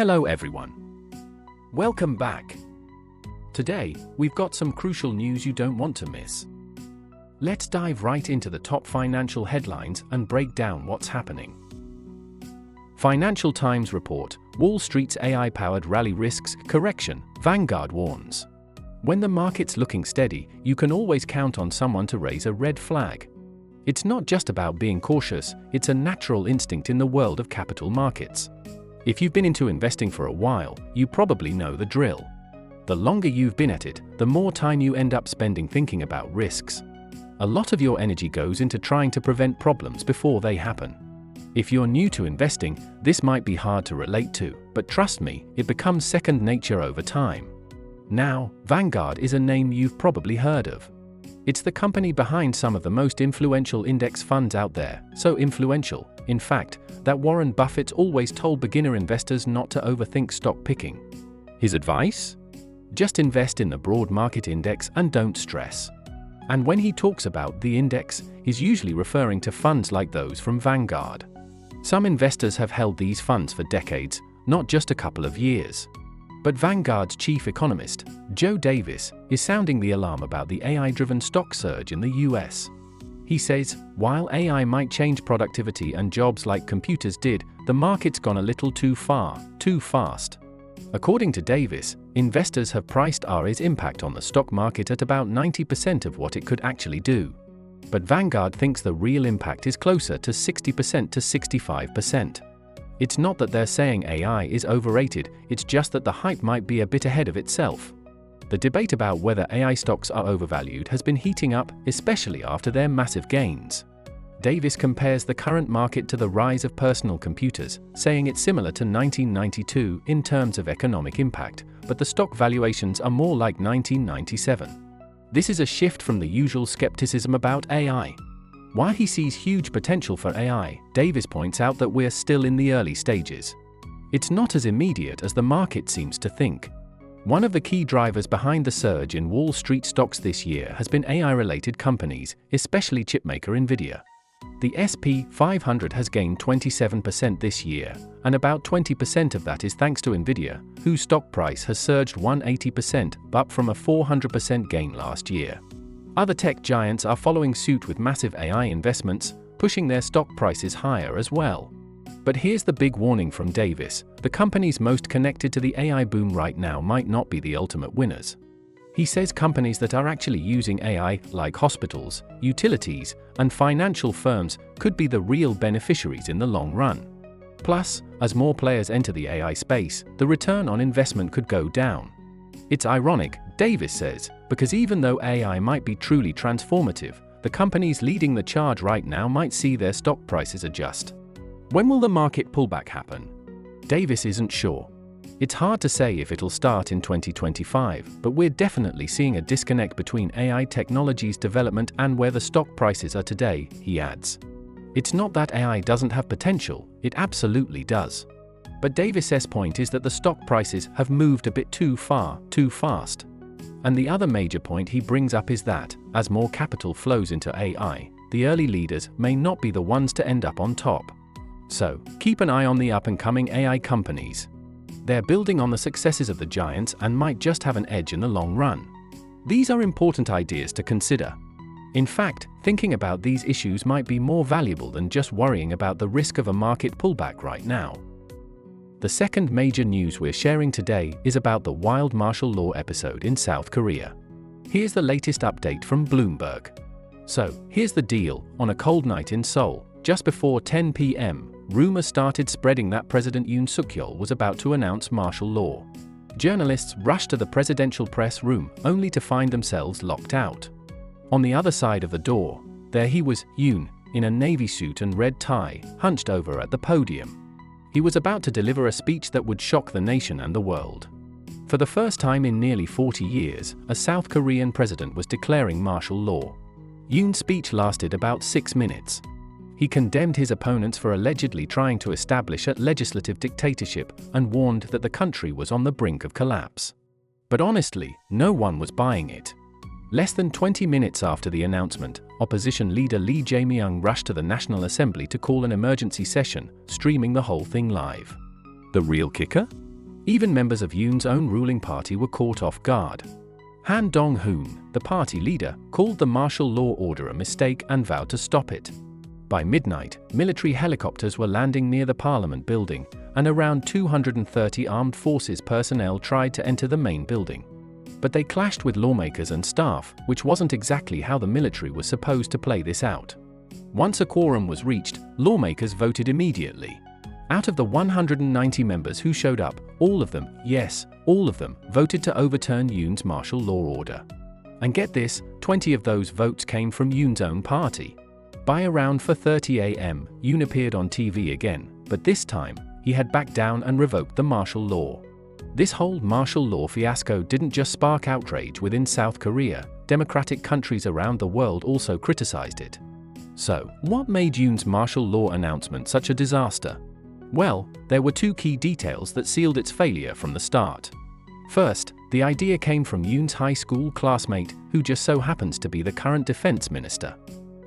Hello everyone. Welcome back. Today, we've got some crucial news you don't want to miss. Let's dive right into the top financial headlines and break down what's happening. Financial Times report, Wall Street's AI-powered rally risks correction, Vanguard warns. When the market's looking steady, you can always count on someone to raise a red flag. It's not just about being cautious, it's a natural instinct in the world of capital markets. If you've been into investing for a while, you probably know the drill. The longer you've been at it, the more time you end up spending thinking about risks. A lot of your energy goes into trying to prevent problems before they happen. If you're new to investing, this might be hard to relate to, but trust me, it becomes second nature over time. Now, Vanguard is a name you've probably heard of. It's the company behind some of the most influential index funds out there, so influential, in fact, that Warren Buffett always told beginner investors not to overthink stock picking. His advice? Just invest in the broad market index and don't stress. And when he talks about the index, he's usually referring to funds like those from Vanguard. Some investors have held these funds for decades, not just a couple of years. But Vanguard's chief economist, Joe Davis, is sounding the alarm about the AI-driven stock surge in the US. He says, while AI might change productivity and jobs like computers did, the market's gone a little too far, too fast. According to Davis, investors have priced AI's impact on the stock market at about 90% of what it could actually do. But Vanguard thinks the real impact is closer to 60% to 65%. It's not that they're saying AI is overrated, it's just that the hype might be a bit ahead of itself. The debate about whether AI stocks are overvalued has been heating up, especially after their massive gains. Davis compares the current market to the rise of personal computers, saying it's similar to 1992 in terms of economic impact, but the stock valuations are more like 1997. This is a shift from the usual skepticism about AI. While he sees huge potential for AI, Davis points out that we're still in the early stages. It's not as immediate as the market seems to think. One of the key drivers behind the surge in Wall Street stocks this year has been AI-related companies, especially chipmaker Nvidia. The S&P 500 has gained 27% this year, and about 20% of that is thanks to Nvidia, whose stock price has surged 180%, up from a 400% gain last year. Other tech giants are following suit with massive AI investments, pushing their stock prices higher as well. But here's the big warning from Davis: the companies most connected to the AI boom right now might not be the ultimate winners. He says companies that are actually using AI, like hospitals, utilities, and financial firms, could be the real beneficiaries in the long run. Plus, as more players enter the AI space, the return on investment could go down. It's ironic, Davis says, because even though AI might be truly transformative, the companies leading the charge right now might see their stock prices adjust. When will the market pullback happen? Davis isn't sure. It's hard to say if it'll start in 2025, but we're definitely seeing a disconnect between AI technology's development and where the stock prices are today, he adds. It's not that AI doesn't have potential, it absolutely does. But Davis's point is that the stock prices have moved a bit too far, too fast. And the other major point he brings up is that, as more capital flows into AI, the early leaders may not be the ones to end up on top. So, keep an eye on the up-and-coming AI companies. They're building on the successes of the giants and might just have an edge in the long run. These are important ideas to consider. In fact, thinking about these issues might be more valuable than just worrying about the risk of a market pullback right now. The second major news we're sharing today is about the wild martial law episode in South Korea. Here's the latest update from Bloomberg. So, here's the deal: on a cold night in Seoul, just before 10 p.m., rumors started spreading that President Yoon Suk-yeol was about to announce martial law. Journalists rushed to the presidential press room, only to find themselves locked out. On the other side of the door, there he was, Yoon, in a navy suit and red tie, hunched over at the podium. He was about to deliver a speech that would shock the nation and the world. For the first time in nearly 40 years, a South Korean president was declaring martial law. Yoon's speech lasted about 6 minutes. He condemned his opponents for allegedly trying to establish a legislative dictatorship and warned that the country was on the brink of collapse. But honestly, no one was buying it. Less than 20 minutes after the announcement, opposition leader Lee Jae-myung rushed to the National Assembly to call an emergency session, streaming the whole thing live. The real kicker? Even members of Yoon's own ruling party were caught off guard. Han Dong-hoon, the party leader, called the martial law order a mistake and vowed to stop it. By midnight, military helicopters were landing near the parliament building, and around 230 armed forces personnel tried to enter the main building. But they clashed with lawmakers and staff, which wasn't exactly how the military was supposed to play this out. Once a quorum was reached, lawmakers voted immediately. Out of the 190 members who showed up, all of them, yes, all of them, voted to overturn Yoon's martial law order. And get this, 20 of those votes came from Yoon's own party. By around 4:30 a.m., Yoon appeared on TV again, but this time, he had backed down and revoked the martial law. This whole martial law fiasco didn't just spark outrage within South Korea, democratic countries around the world also criticized it. So, what made Yoon's martial law announcement such a disaster? Well, there were two key details that sealed its failure from the start. First, the idea came from Yoon's high school classmate, who just so happens to be the current defense minister.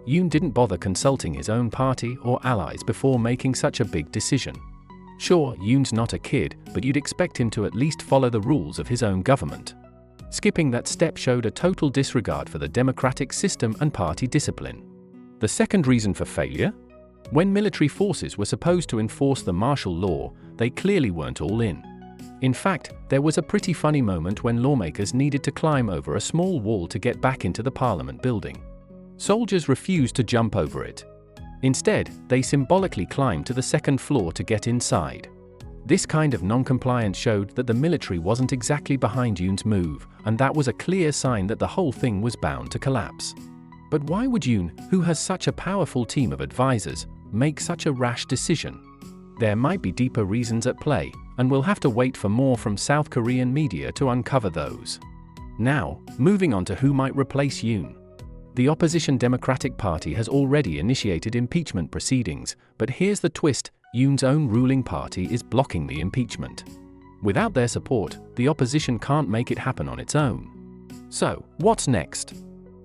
Yoon didn't bother consulting his own party or allies before making such a big decision. Sure, Yoon's not a kid, but you'd expect him to at least follow the rules of his own government. Skipping that step showed a total disregard for the democratic system and party discipline. The second reason for failure? When military forces were supposed to enforce the martial law, they clearly weren't all in. In fact, there was a pretty funny moment when lawmakers needed to climb over a small wall to get back into the parliament building. Soldiers refused to jump over it. Instead, they symbolically climbed to the second floor to get inside. This kind of non-compliance showed that the military wasn't exactly behind Yoon's move, and that was a clear sign that the whole thing was bound to collapse. But why would Yoon, who has such a powerful team of advisors, make such a rash decision? There might be deeper reasons at play, and we'll have to wait for more from South Korean media to uncover those. Now, moving on to who might replace Yoon. The opposition Democratic Party has already initiated impeachment proceedings, but here's the twist: Yoon's own ruling party is blocking the impeachment. Without their support, the opposition can't make it happen on its own. So, what's next?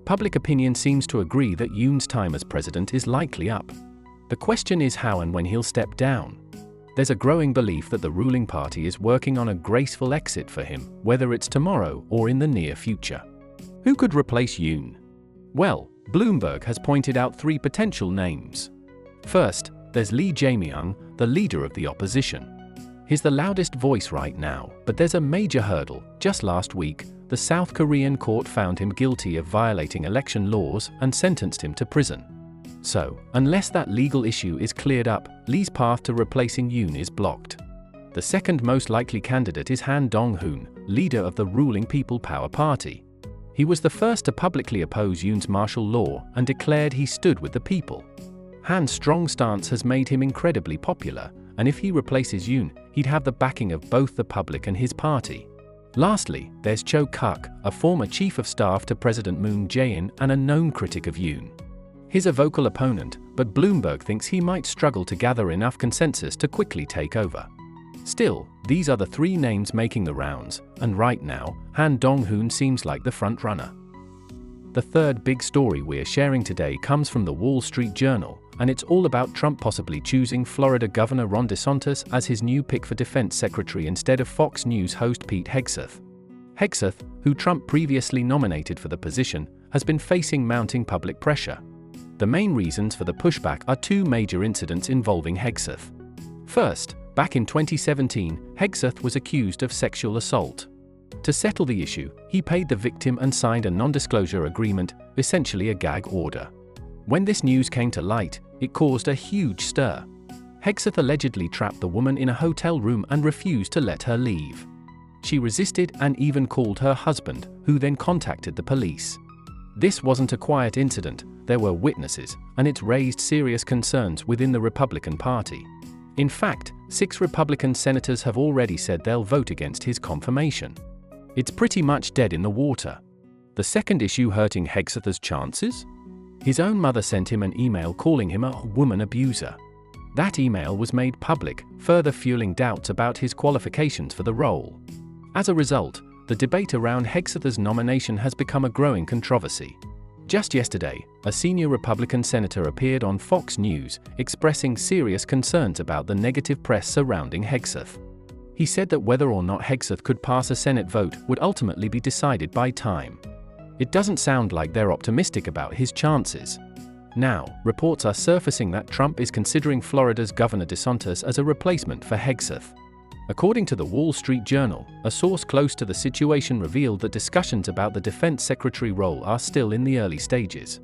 Public opinion seems to agree that Yoon's time as president is likely up. The question is how and when he'll step down. There's a growing belief that the ruling party is working on a graceful exit for him, whether it's tomorrow or in the near future. Who could replace Yoon? Well, Bloomberg has pointed out three potential names. First, there's Lee Jae-myung, the leader of the opposition. He's the loudest voice right now, but there's a major hurdle. Just last week, the South Korean court found him guilty of violating election laws and sentenced him to prison. So, unless that legal issue is cleared up, Lee's path to replacing Yoon is blocked. The second most likely candidate is Han Dong-hoon, leader of the ruling People Power Party. He was the first to publicly oppose Yoon's martial law and declared he stood with the people. Han's strong stance has made him incredibly popular, and if he replaces Yoon, he'd have the backing of both the public and his party. Lastly, there's Cho Kuk, a former chief of staff to President Moon Jae-in and a known critic of Yoon. He's a vocal opponent, but Bloomberg thinks he might struggle to gather enough consensus to quickly take over. Still, these are the three names making the rounds, and right now, Han Dong-hoon seems like the front-runner. The third big story we're sharing today comes from the Wall Street Journal, and it's all about Trump possibly choosing Florida Governor Ron DeSantis as his new pick for defense secretary instead of Fox News host Pete Hegseth. Hegseth, who Trump previously nominated for the position, has been facing mounting public pressure. The main reasons for the pushback are two major incidents involving Hegseth. First, back in 2017, Hegseth was accused of sexual assault. To settle the issue, he paid the victim and signed a non-disclosure agreement, essentially a gag order. When this news came to light, it caused a huge stir. Hegseth allegedly trapped the woman in a hotel room and refused to let her leave. She resisted and even called her husband, who then contacted the police. This wasn't a quiet incident, there were witnesses, and it's raised serious concerns within the Republican Party. In fact, 6 Republican senators have already said they'll vote against his confirmation. It's pretty much dead in the water. The second issue hurting Hegseth's chances? His own mother sent him an email calling him a woman abuser. That email was made public, further fueling doubts about his qualifications for the role. As a result, the debate around Hegseth's nomination has become a growing controversy. Just yesterday, a senior Republican senator appeared on Fox News, expressing serious concerns about the negative press surrounding Hegseth. He said that whether or not Hegseth could pass a Senate vote would ultimately be decided by time. It doesn't sound like they're optimistic about his chances. Now, reports are surfacing that Trump is considering Florida's Governor DeSantis as a replacement for Hegseth. According to the Wall Street Journal, a source close to the situation revealed that discussions about the defense secretary role are still in the early stages.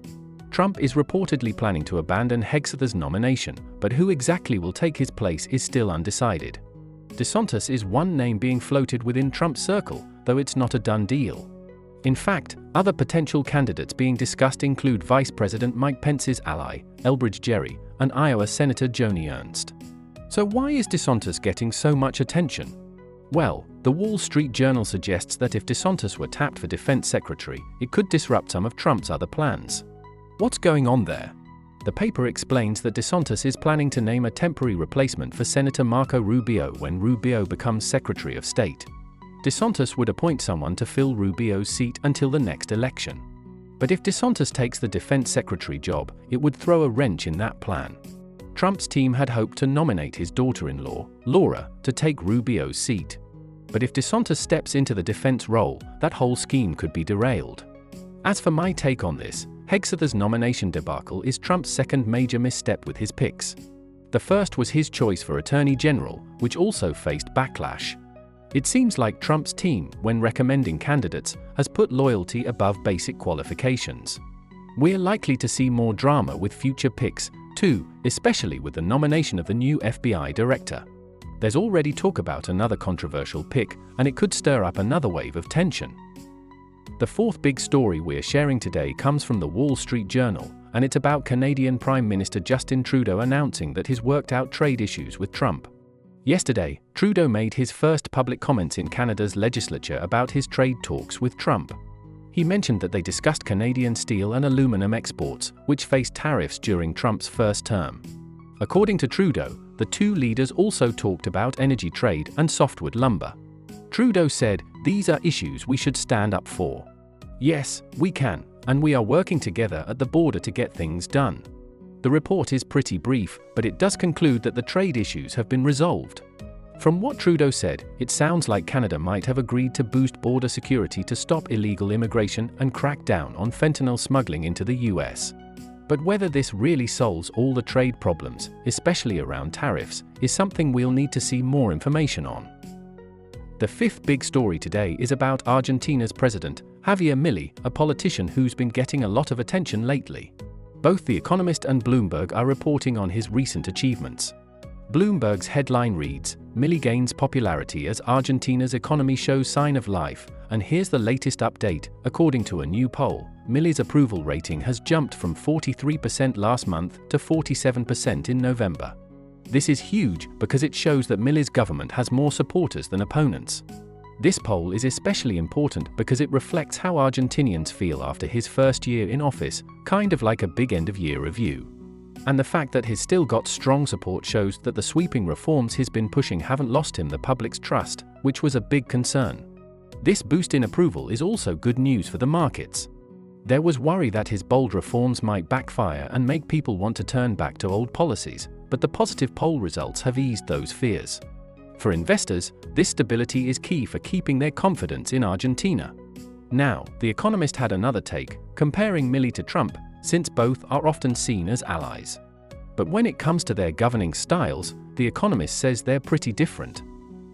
Trump is reportedly planning to abandon Hegseth's nomination, but who exactly will take his place is still undecided. DeSantis is one name being floated within Trump's circle, though it's not a done deal. In fact, other potential candidates being discussed include Vice President Mike Pence's ally, Elbridge Gerry, and Iowa Senator Joni Ernst. So why is DeSantis getting so much attention? Well, the Wall Street Journal suggests that if DeSantis were tapped for defense secretary, it could disrupt some of Trump's other plans. What's going on there? The paper explains that DeSantis is planning to name a temporary replacement for Senator Marco Rubio when Rubio becomes Secretary of State. DeSantis would appoint someone to fill Rubio's seat until the next election. But if DeSantis takes the defense secretary job, it would throw a wrench in that plan. Trump's team had hoped to nominate his daughter-in-law, Laura, to take Rubio's seat. But if DeSantis steps into the defense role, that whole scheme could be derailed. As for my take on this, Hegseth's nomination debacle is Trump's second major misstep with his picks. The first was his choice for Attorney General, which also faced backlash. It seems like Trump's team, when recommending candidates, has put loyalty above basic qualifications. We're likely to see more drama with future picks, too, especially with the nomination of the new FBI director. There's already talk about another controversial pick, and it could stir up another wave of tension. The fourth big story we're sharing today comes from the Wall Street Journal, and it's about Canadian Prime Minister Justin Trudeau announcing that he's worked out trade issues with Trump. Yesterday, Trudeau made his first public comments in Canada's legislature about his trade talks with Trump. He mentioned that they discussed Canadian steel and aluminum exports, which faced tariffs during Trump's first term. According to Trudeau, the two leaders also talked about energy trade and softwood lumber. Trudeau said, "These are issues we should stand up for. Yes, we can, and we are working together at the border to get things done." The report is pretty brief, but it does conclude that the trade issues have been resolved. From what Trudeau said, it sounds like Canada might have agreed to boost border security to stop illegal immigration and crack down on fentanyl smuggling into the US. But whether this really solves all the trade problems, especially around tariffs, is something we'll need to see more information on. The fifth big story today is about Argentina's president, Javier Milei, a politician who's been getting a lot of attention lately. Both The Economist and Bloomberg are reporting on his recent achievements. Bloomberg's headline reads, "Milei gains popularity as Argentina's economy shows sign of life," and here's the latest update. According to a new poll, Milei's approval rating has jumped from 43% last month to 47% in November. This is huge because it shows that Milei's government has more supporters than opponents. This poll is especially important because it reflects how Argentinians feel after his first year in office, kind of like a big end-of-year review. And the fact that he's still got strong support shows that the sweeping reforms he's been pushing haven't lost him the public's trust, which was a big concern. This boost in approval is also good news for the markets. There was worry that his bold reforms might backfire and make people want to turn back to old policies, but the positive poll results have eased those fears. For investors, this stability is key for keeping their confidence in Argentina. Now, The Economist had another take, comparing Milei to Trump, since both are often seen as allies. But when it comes to their governing styles, The Economist says they're pretty different.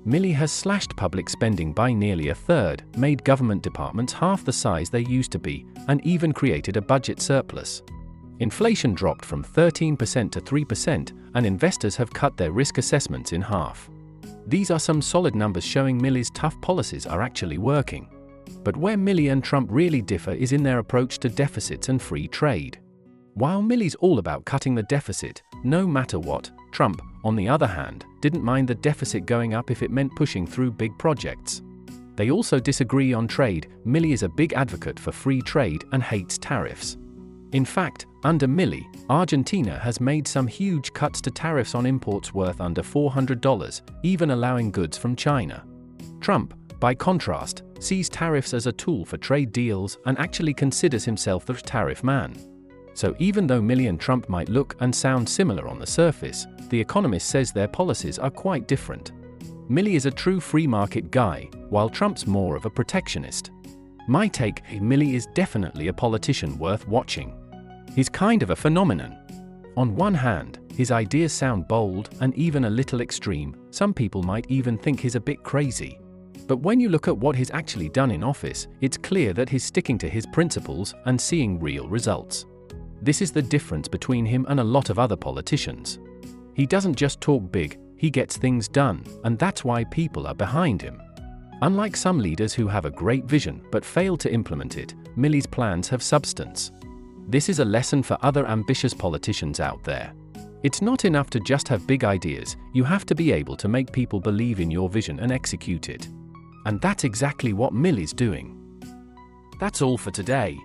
Milei has slashed public spending by nearly a third, made government departments half the size they used to be, and even created a budget surplus. Inflation dropped from 13% to 3%, and investors have cut their risk assessments in half. These are some solid numbers showing Milei's tough policies are actually working. But where Milei and Trump really differ is in their approach to deficits and free trade. While Milei's all about cutting the deficit, no matter what, Trump, on the other hand, didn't mind the deficit going up if it meant pushing through big projects. They also disagree on trade. Milei is a big advocate for free trade and hates tariffs. In fact, under Milei, Argentina has made some huge cuts to tariffs on imports worth under $400, even allowing goods from China. Trump, by contrast, sees tariffs as a tool for trade deals and actually considers himself the tariff man. So even though Milei and Trump might look and sound similar on the surface, The Economist says their policies are quite different. Milei is a true free market guy, while Trump's more of a protectionist. My take, Milei is definitely a politician worth watching. He's kind of a phenomenon. On one hand, his ideas sound bold and even a little extreme. Some people might even think he's a bit crazy. But when you look at what he's actually done in office, it's clear that he's sticking to his principles and seeing real results. This is the difference between him and a lot of other politicians. He doesn't just talk big, he gets things done, and that's why people are behind him. Unlike some leaders who have a great vision but fail to implement it, Milei's plans have substance. This is a lesson for other ambitious politicians out there. It's not enough to just have big ideas, you have to be able to make people believe in your vision and execute it. And that's exactly what Milei's doing. That's all for today.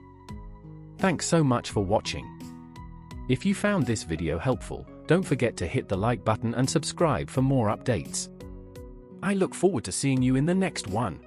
Thanks so much for watching. If you found this video helpful, don't forget to hit the like button and subscribe for more updates. I look forward to seeing you in the next one.